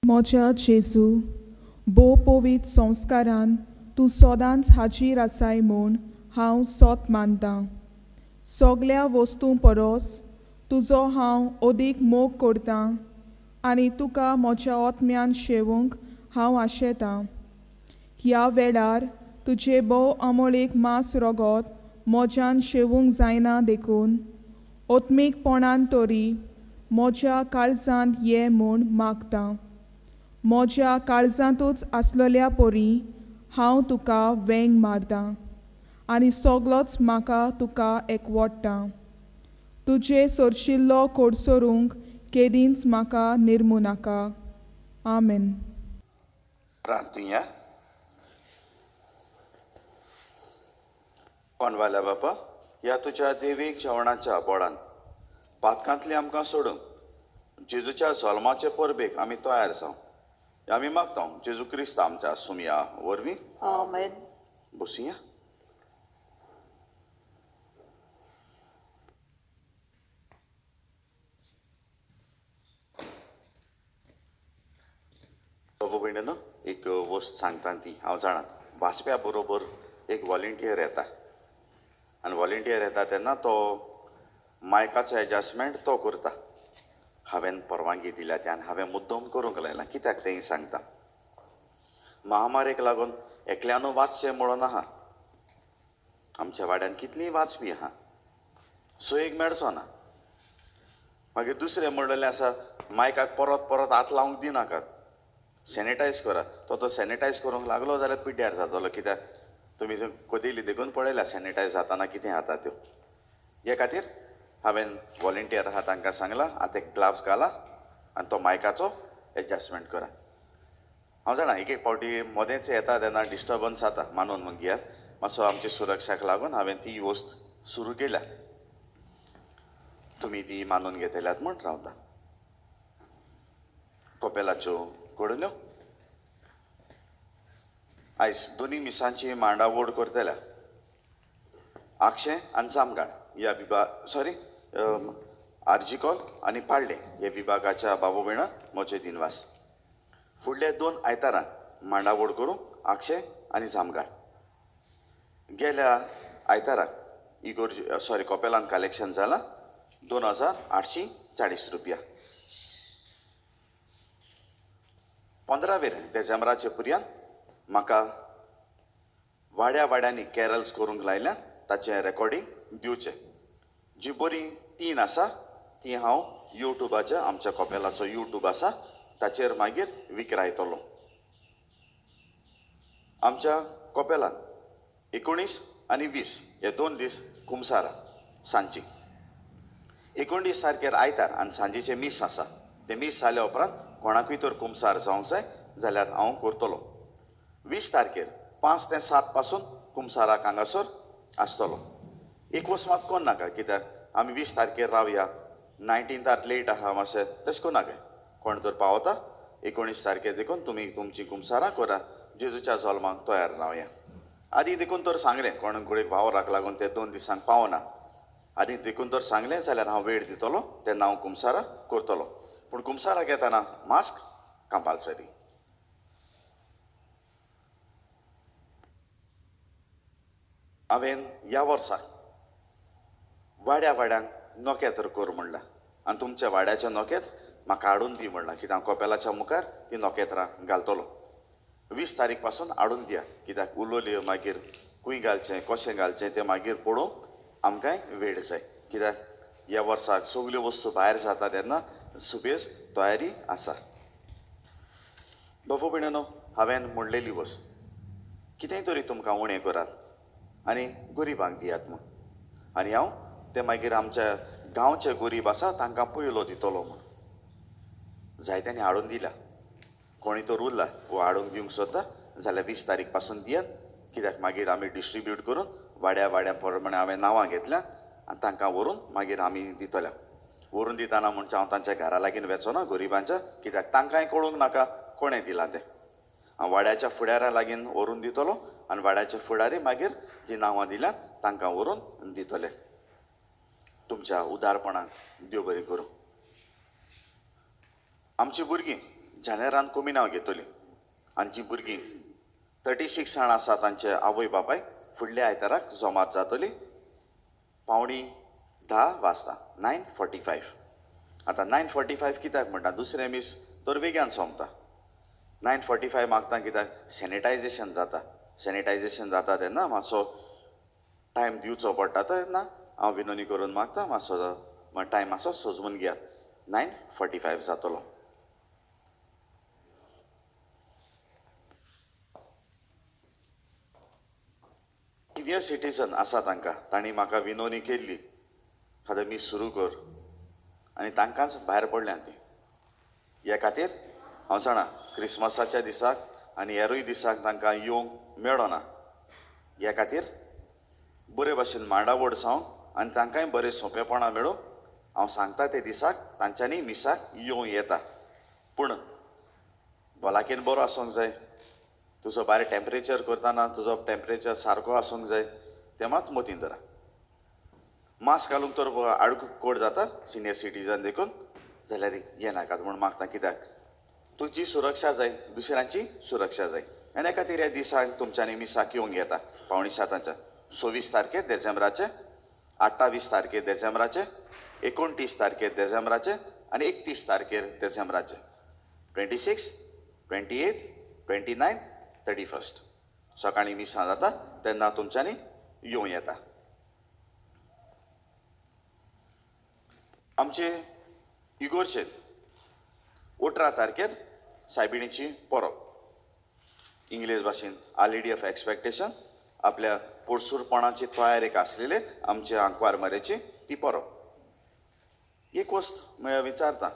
[SPEAKER 7] मोच्या जेजू बो पवित संस्कारान तूं सदांच हाजीर आसाय म्हूण हांव सोत मानतां. सगळ्या वस्तूं परस तुजो हांव अदीक मोग करतां आनी तुका म्हज्या आत्म्यान शेवूंक हांव आशेतां. ह्या वेळार तुजे भोव अमोळीक मांस रगत म्हज्यान शेवूंक जायना देखून आत्मीकपणान तरी म्हज्या काळजांत ये म्हूण मागतां. म्हज्या काळजांतूच आसलेल्या परी हांव तुका वेंग मारतां आनी सगळोच म्हाका तुका एकवटता. तुजे सोरशिल्लो कोडसोरूंक केदींच म्हाका निर्मू नाका. आमेन.
[SPEAKER 1] प्रार्थुया. कोणवाल्या बापा ह्या तुज्या देवीक जेवणाच्या बोडान पातकांतली आमकां सोडून जेजूच्या जल्माचे परबेक आमी तयार जावं आमी मागता जेजू क्रिस्त आमच्या सुमया वरवीं.
[SPEAKER 2] आमेन.
[SPEAKER 1] बसुया. बाबू भयणीन एक वस्त सांगता ती हांव जाणां. वाचप्या बरोबर एक वॉलंटियर येता आनी वॉलंटियर येता तेन्ना तो मायकाचो एडजस्टमेंट तो करता. हांवें परवानगी दिल्या ती आनी हांवें मुद्दम करूंक लायला. कित्याक तें सांगता. महामारेक लागून एकल्यानू वाचचें म्हणून आहा. आमच्या वाड्यान कितलीं वाचपी आहा सोयेक मेळचो ना. मागीर दुसरें म्हणलेलें आसा मायकाक परत परत हात लावंक दिनाकात, सॅनिटायज करा. तो सॅनिटायज करूंक लागलो जाल्यार पिड्ड्यार जातलो. कित्याक तुमी कदेली देखून पळयल्या सॅनिटायज जाताना कितें जाता त्यो. हे खातीर हांवें वॉलंटियर आहा तांकां सांगलां आतां एक ग्लाव्स घाला आनी तो मायकाचो एडजस्टमेंट करा. हांव जाणा एक एक फावटी मदेंच येता तेन्ना डिस्टर्बन्स जाता मानून घेयात. मातसो आमचे सुरक्षाक लागून हांवें ती वस्त सुरू केल्या. तुमी ती मानून घेतल्यात म्हूण रावता. कपेलाच्यो कोडण्यो आयज दोनी मिसांची मांडावळ करतल्या. आक्षें आनी जामगाळ ह्या आर्जिकॉल आणि पाळणे हे विभागाच्या बाबू भयणां म्हजे दिनवास. फुडले 2 आयतारां मांडावळ करूं आक्षे आनी जामगाळ. गेल्या आयताराक इगोर्ज कोपेलान कलेक्शन जालां 2,840 रुपया. 15 डिसेंबराचे पर्यंत म्हाका वाड्या वाड्यांनी कॅरल्स करूंक लायल्या ताचें रेकॉर्डिंग दिवचें. जी बरी 3 आसा ती हांव यूट्यूबाच्या आमच्या कोपेलाचो यूट्यूब आसा ताचेर मागीर विक्रायतलो. आमच्या कोपेलान 19 आनी 20 हे 2 दीस कुमसारा सांची. 19 तारखेर आयतार आनी सांजेचे मीस आसा. ते मीस जाल्या उपरांत कोणाकूय तर कुमसार जावंक जाय जाल्यार हांव करतलो. 20 तारखेर 5 ते 7 पासून कुमसाराक हांगासर आसतलो. एक वस मात कोण नाका कित्याक आमी 20 तारखेर रावया 19 लेट आहा मातशें तशें कोण नाका. कोण तर पावता 19 तारखेर देखून तुमी तुमची कुमसारां करा जेजूच्या जल्माक तयार रावया. आदी देखून तर सांगलें कोण कडेन वावराक लागून ते 2 दिसांक पावना. आनी देखून तर सांगलें जाल्यार हांव वेळ दितलो तेन्ना हांव कुमसारां करतलो. पूण कुमसाराक येताना मास्क कंपल्सरी. हांवें ह्या वर्साक वाड्या वाड्यांक नोकेत्र कर म्हणलां आनी तुमच्या वाड्याच्या नोकेत म्हाका हाडून दी म्हणलां कित्याक हांव कोपेलाच्या मुखार ती नोकेत्रां घालतलो. 20 तारीख पासून हाडून दिया कित्याक उलोवल्यो मागीर खूंय घालचें कशें घालचें तें मागीर पळोवंक आमकांय वेळ जाय. कित्याक ह्या वर्साक सगल्यो वस्तू भायर जाता तेन्ना सुबेज तयारी आसा. बाबू भयणीनो हांवें म्हणलेली वस्त कितेंय तरी तुमकां उणें करात आनी गरिबांक दियात म्हूण. आनी हांव ते मागीर आमच्या गांवचे गरीब आसा तांकां पयलो दितलो म्हूण. जायत्यांनी हाडून दिल्या. कोणी तर उरला वो हाडूंक दिवंक सोदता जाल्यार 20 तारीख पासून दियात कित्याक मागीर आमी डिस्ट्रिब्यूट करून वाड्या वाड्या प्रमाणे हांवें नांवां घेतल्यात आनी तांकां व्हरून मागीर आमी दितल्या. व्हरून दितना म्हणजे हांव तांच्या घरा लागीं वेचोना गरिबांच्या कित्याक तांकांय कळूंक नाका कोणें दिलां तें. हांव वाड्याच्या फुडाऱ्या लागीं व्हरून दितलो आनी वाड्याच्या फुडारी मागीर जीं नांवां दिल्यात तांकां व्हरून दितले. तुमच्या उदारपणाक देव बरें करूं. आमचीं भुरगीं जानेरान कुमिनांव घेतलीं आनी जीं भुरगीं 36 जाणां आसा तांचे आवय बापाय फुडल्या आयताराक जमात जातलीं 9:45 वाजता 9:45. आतां 9:45 कित्याक म्हणटा दुसरे मीस तर वेग्यान सोंपता. 9:45 मागता कित्याक सॅनिटायजेशन जाता. सॅनिटायजेशन जाता तेन्ना मातसो टायम दिवचो पडटा तेन्ना हांव विनवणी करून मागता मातसो टायम मातसो सजवून घेयात. 9:45 जातलो. सिनियर सिटीजन आसा तांकां तांणी म्हाका विनवणी केल्ली खातीर मी सुरू कर आनी तांकांच भायर पडल्यात ती. ह्या खातीर हांव जाणा क्रिसमसाच्या दिसाक आनी हेरूय दिसाक तांकां येवंक मेळना. ह्या खातीर बरे भाशेन मांडावळ जावं आनी तांकांय बरें सोंपेपणां मेळूं हांव सांगता ते दिसाक तांच्यांनी मिसाक येवं येता. पूण भलाकेन बरो आसूंक जाय. तुजो भायर टेम्परेचर करतना तुजो टेम्परेचर सारको आसूंक जाय तें मात मतीन धरा. मास्क घालूंक तर आडकूंक कोड जाता सिनियर सिटीजन देखून जाल्यार हें नाकात म्हूण मागता कित्याक तुजी सुरक्षा जाय दुसऱ्यांची सुरक्षा जाय. आनी ह्या खातीर ह्या दिसाक तुमच्यांनी मिसाक येवंक येता 5:45 26 तारखेर डिसेंबराचे 28 तारखेर डिसेंबराचे 29 तारखेर डिसेंबराचे आनी 31 तारखेर डिसेंबराचे 26, 28, 29, 31 सकाळीं मिसां जाता तेन्ना तुमच्यांनी येवं येता. आमचे इगोर्चेर 18 तारखेर सायबिणीची परब इंग्लीश भाशेन आ लेडी ऑफ एक्सपेक्टेशन आपल्या पोरसूरपणाची तयारेक आसलेले आमचे आंकवार मारेची ती परब. एक वस्त म्हळ्यार विचारता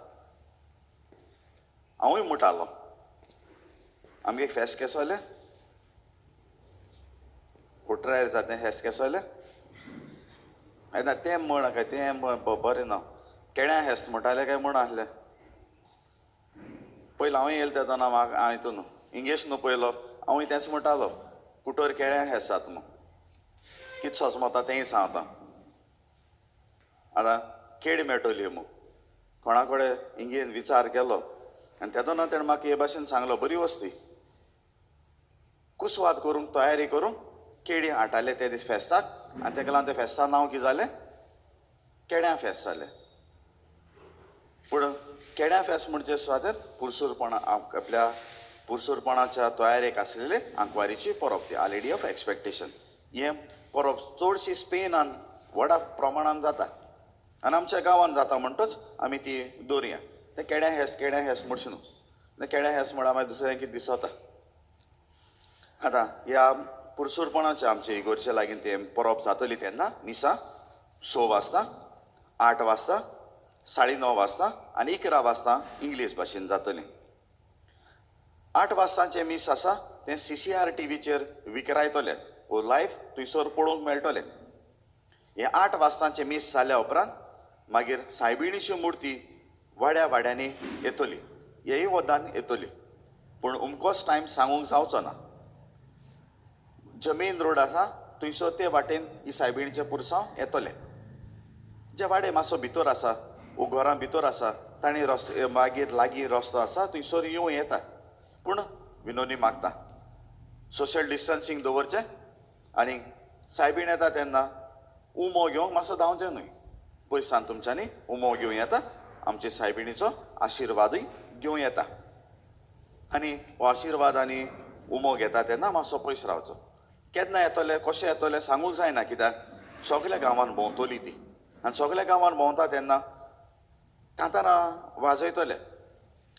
[SPEAKER 1] हांवूय म्हणटालो आमगे फेस्त केसो जालें 18 जातें फेस्त केसो जालें ना तें म्हण काय तें बरें ना केळ्यां फेस्त म्हणटालें काय म्हण आसलें. पयलीं हांवूय येयलें तेदोना म्हाका हितून इंग्लीश न्हू पयलो हांवूय तेंच म्हणटालो कुटोर केळ्यां फेस्त जाता म्हूण कितें सोचमोता तेंय सांगता. आतां केडी मेळटली मू कोणा कडेन इंगेन विचार केलो आनी तेदोना ताणें म्हाका हे भाशेन सांगलो बरी वस्ती कुसवाद करूंक तयारी करूंक केडी हाडटाले ते दीस फेस्ताक आनी ताका लागून ते फेस्ताक नांव कितें जालें केड्यां फेस्त जालें पूण केड्यां फेस्त म्हणजे सुवातेर पुरसूरपणा आपल्या पुरसूरपणाच्या तयारेक आसलेले आंकवारीची परब ती आलेडी ऑफ एक्सपेक्टेशन हें परब चडशी स्पेनान व्हडा प्रमाणान जाता आनी आमच्या गांवांत जाता म्हणटच आमी ती दवरया तें केड्यां हेस म्हणचे न्हू तें केड्यां हेस म्हणल्यार मागीर दुसरें कितें दिसता आतां ह्या पुरसूरपणाच्या आमच्या इगोरच्या लागीं तें परब जातली तेन्ना मिसा 6 वाजता 8 वाजता 9:30 वाजता आनी 11 वाजता इंग्लीश भाशेन जातलें 8 वाजताचें मीस आसा तें CCR टीव्हीचेर विकरायतले वो लायव्ह थंयसर पळोवंक मेळटलें हें 8 वाजताचें मीस जाल्या उपरांत मागीर सायबिणीची मुर्ती वाड्या वाड्यांनी येतली हेय वदान येतली पूण उमकोच टायम सांगूंक जावचो ना जमीन रोड आसा थंयसर ते वाटेन ही सायबिणीचें पुरसांव येतलें जे वाडे मातसो भितर आसा वो घरां भितर आसा तांणी रस्तो मागीर लागीं रस्तो आसा थंयसर येवं येता पूण विनोदी मागता सोशल डिस्टन्सींग दवरचें आनी सायबीण येता तेन्ना उमो घेवंक मातसो धांवचें न्हय पयसान तुमच्यांनी उमो घेवं येता आमचे सायबिणीचो आशिर्वादूय घेवं येता आनी हो आशिर्वाद आनी उमो घेता तेन्ना मातसो पयस रावचो केन्ना येतले कशें येतले सांगूंक जायना कित्याक सगल्या गांवांत भोंवतली ती आनी सगल्या गांवांत भोंवता तेन्ना कांतारां वाजयतले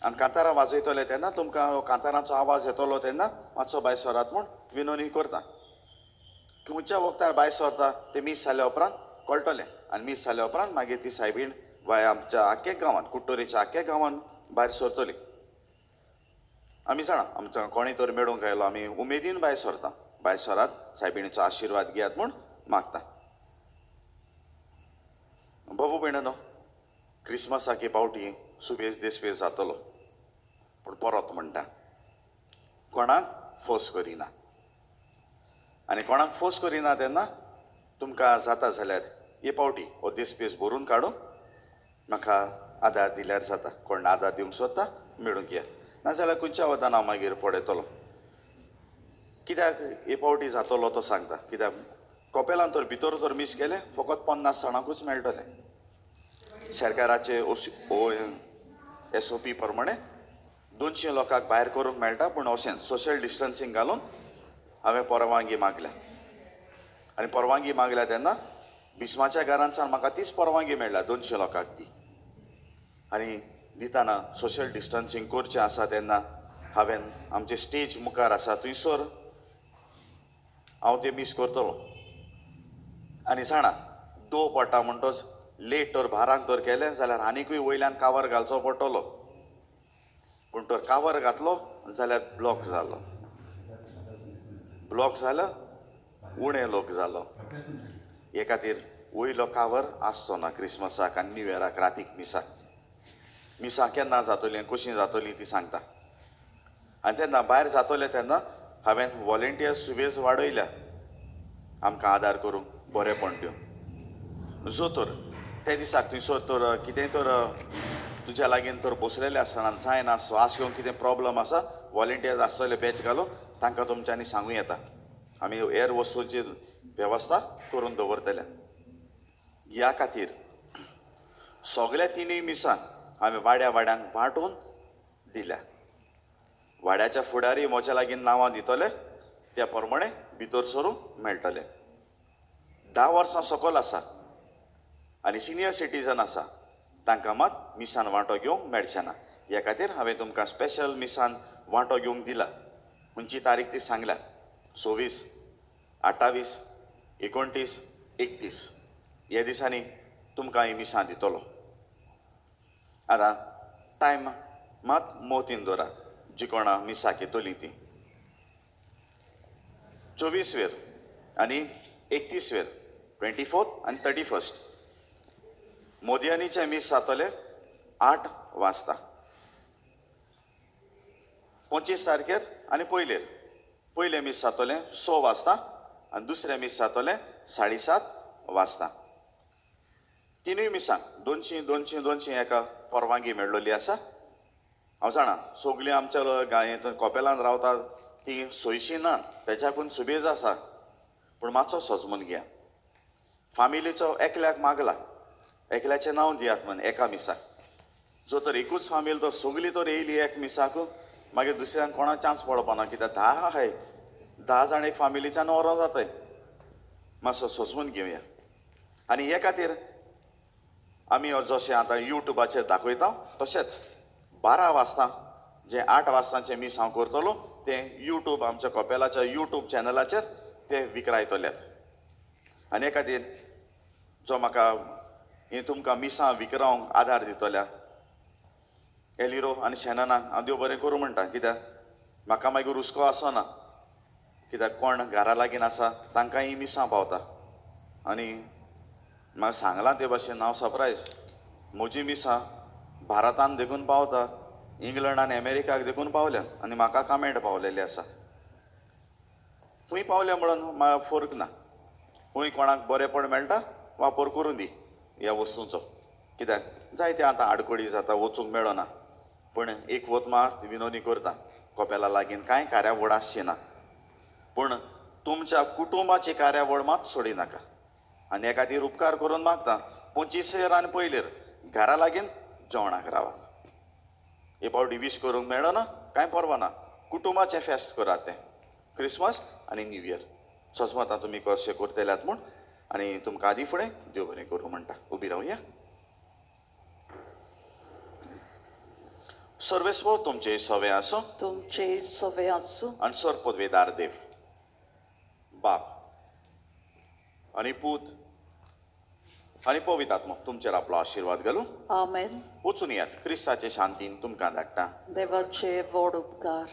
[SPEAKER 1] आनी कांतारां वाजयतले तेन्ना तुमकां कांतारांचो आवाज येतलो तेन्ना मातसो भायर सरात म्हूण विनोदी करता खंयच्या वखदार भायर सरता ते मीस जाल्या उपरांत कळटलें आनी मीस जाल्या उपरांत मागीर ती सायबीण आमच्या आख्या गांवांत कुट्टोरेच्या आख्या गांवांत भायर सरतली आमी जाणा आमच्या कोणी तर मेळूंक आयलो आमी उमेदीन भायर सरता भायर सरात सायबिणीचो आशिर्वाद घेयात म्हूण मागता बाबू भयणानो क्रिस्मसाकी पावटी सुबेज देसपेज जातलो पूण परत म्हणटा कोणाक फोर्स करिना आनी कोणाक फोर्स करिना तेन्ना तुमकां जाता जाल्यार हे पावटी हो देसपेज भरून काडून म्हाका आदार दिल्यार जाता कोण आदार दिवंक सोदता मेळूंक या नाजाल्यार खंयच्या वतान हांव मागीर पळयतलो कित्याक हे पावटी जातलो तो सांगता कित्याक कपेलान तर भितर तर मीस केले फकत 50 जाणांकूच मेळटले सरकाराचे SOP प्रमाणे 200 लोकांक भायर करूंक मेळटा पूण अशें सोशल डिस्टन्सींग घालून हांवें परवानगी मागल्या आनी परवानगी मागल्या तेन्ना बिस्माच्या घरांतल्यान म्हाका तीच परवानगी मेळ्ळ्या 200 लोकांक ती आनी दिताना सोशल डिस्टन्सींग करचें आसा तेन्ना हांवें आमचे स्टेज मुखार आसा थंयसर हांव तें मीस करतलो आनी जाणा दो पडटा म्हणटच लेट तर भारांक तर केलें जाल्यार आनिकूय वयल्यान कावर घालचो पडटलो पूण तर कावर घातलो जाल्यार ब्लॉक जालो उणें लोक जालो हे खातीर वयलो कावर आसचो ना क्रिस्मसाक आनी न्यू इयराक रातीक मिसां केन्ना जातलीं कशीं जातलीं ती सांगता आनी तेन्ना भायर जातले तेन्ना हांवें वॉलंटियर्स सुबेज वाडयल्या आमकां आदार करूंक बरेपण दिवन जो तर त्या दिसाक थंयसर तर कितेंय तर तुज्या लागीं तर बसलेले आसतना जायना स्वास घेवंक कितें प्रॉब्लम आसा वॉलंटियर्स आसतले बॅच घालून तांकां तुमच्यांनी सांगूं येता आमी हेर वस्तूंची वेवस्था करून दवरतले ह्या खातीर सगळ्या 3 मिसां हांवें वाड्या वाड्यांक वांटून दिल्या वाड्याच्या फुडारी म्हज्या लागीं नांवां दितले त्या प्रमाणे भितर सरूंक मेळटलें 10 वर्सां सकयल आसा आनी सिनियर सिटीजन आसा तांकां मात मिसान वांटो घेवंक मेळचें ना ह्या खातीर हांवें तुमकां स्पेशल मिसान वांटो घेवंक दिला खंयची तारीख ती सांगल्या 26, 28, 29, 31 ह्या दिसांनी तुमकां ही मिसां दितलो आतां टायम मात मोतीन दवरा जी कोणा मिसाक येतलीं ती 24 वेर आनी 31 वेर 24th आनी 31st मोदयांनीचे मीस जातले 8 वाजता 25 तारखेर आनी पयले मीस जातले 6 वाजता आनी दुसरे मीस जातले 7:30 वाजता तिनूय मिसां 200 एका परवानगी मेळ्ळली आसा. हांव जाणा सगलीं आमच्या गायेंत कोपेलांत रावतात ती सोयशीं ना, तेच्याकून सुबेज आसा, पूण मातसो सजमून घेया. फामिलीचो एकल्याक मागला, एकल्याचें नांव दियात म्हण एका मिसाक. जो तर एकूच फामील तो सगळी तर येयली एक मिसाक, मागीर दुसऱ्यांक कोणाक चान्स पडपा ना, कित्याक 10 आहाय, 10 जाण एक फामिलीच्यान वरो जाताय. मातसो सोजमून घेवया. आनी हे खातीर आमी जशें आतां युट्यूबाचेर दाखयता तशेंच 12 वाजता जे 8 वाजतांचे मीस हांव करतलो तें युट्यूब आमच्या कपेलाच्या युट्यूब चॅनलाचेर ते विक्रायतल्यात. आनी हे खातीर जो म्हाका हें तुमकां मिसां विक्रावंक आदार दितल्या एलिरो आनी शेननाक हांव देव बरें करूं म्हणटा. कित्याक म्हाका मागीर हुस्को आसना, कित्याक कोण घरा लागीं आसा तांकांय ही मिसां पावता. आनी म्हाका सांगलां ते भाशेन हांव सरप्रायज, म्हजी मिसां भारतांत देखून पावता, इंग्लंड आनी अमेरिकाक देखून पावल्या आनी म्हाका कमेंट पावलेली आसा. खूंय पावल्या म्हणून म्हाका फरक ना, खूंय कोणाक बरेंपण मेळटा वापर करून दी ह्या वस्तूंचो. कित्याक जायते आतां आडकोडी जाता, वचूंक मेळना, पूण एक वत मात विनोदी करता, कपेला लागीं कांय कार्यावळ आसची ना, पूण तुमच्या कुटुंबाची कार्यावळ मात सोडी नाका. आनी हे खातीर उपकार करून मागता 25 आनी पयलीर घरा लागीं जेवणाक रावात. हे पावटी वीश करूंक मेळना कांय परवा ना, कुटुंबाचें फेस्त करात तें क्रिसमस आनी न्यू इयर. सजमतां तुमी कशें करतल्यात म्हूण. आनी तुमकां आदी फुडें देव बरें करूं म्हणटा. उबी रावया. सर्वेस्वर तुमचे सवे आसूं
[SPEAKER 2] तुमचे सवे आसूं
[SPEAKER 1] आनी सर्पदवेदार देव बाप आनी पूत आनी पवित्र आत्मो तुमचेर आपलो आशिर्वाद घालूं.
[SPEAKER 2] आमेन.
[SPEAKER 1] वचून यात. क्रिस्ताचे शांतीन तुमकां धाडटा.
[SPEAKER 2] देवाचे व्हड उपकार.